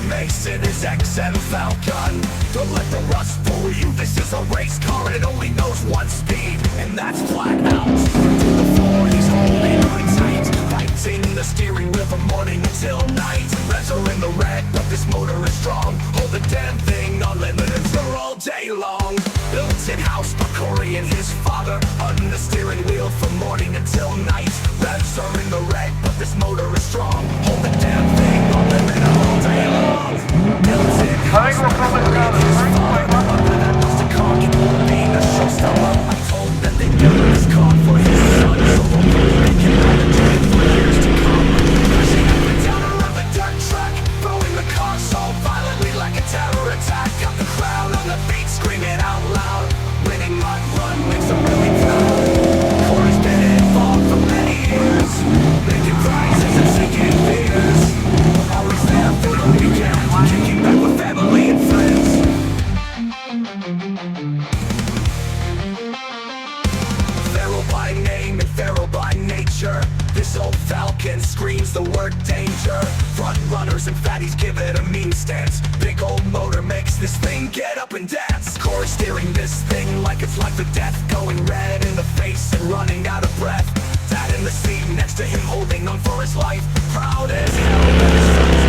Mace in his XM Falcon. Don't let the rust fool you, this is a race car. It only knows one speed, and that's flat out. To the floor, he's holding on tight, fighting the steering wheel from morning until night. Revs are in the red, but this motor is strong. Hold the damn thing unlimited for all day long. Built in-house by Corey and his father, on the steering wheel from morning until night. Revs are in the red, but this motor is strong. Hold the damn thing unlimited all day long. Built in-house by Corey and his father, under that plastic car can being a showstopper. I told them they built this car for his son, so hopefully they can ride it for years to come. Crashing up and down around the dirt track, throwing the car so violently like a terror attack. Got the crowd on their feet screaming out loud. Winning mud run makes them really proud. Corey's been involved for many years, making prizes and sinking fears. Always there for the weekend, kicking back with family and friends. Feral by name and feral by nature, this old Falcon screams the word danger. Front runners and fatties give it a mean stance. Big old motor makes this thing get up and dance. Corey steering this thing like it's life or death, going red in the face and running out of breath. Dad in the seat next to him holding on for his life, proud as hell that his son's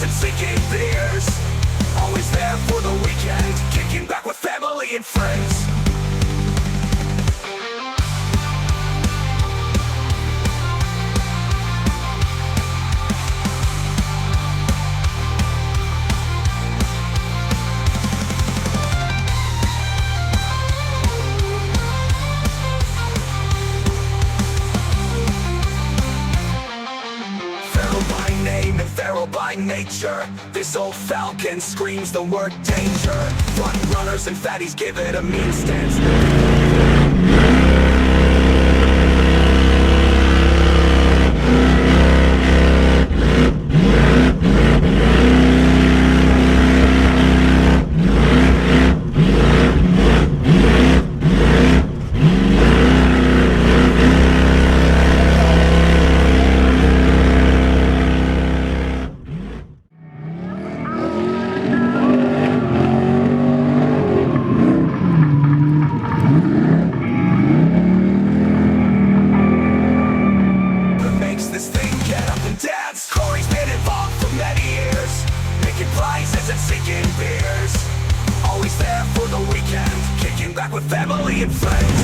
and sinking fears. Always there for the weekend, kicking back with family and friends. Feral by nature, this old Falcon screams the word danger. Front runners and fatties give it a mean stance. Corey's been involved for many years, making prizes and sinking beers. Always there for the weekend, kicking back with family and friends.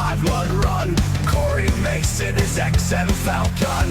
drive, run, run. Corey Mace in his XM Falcon.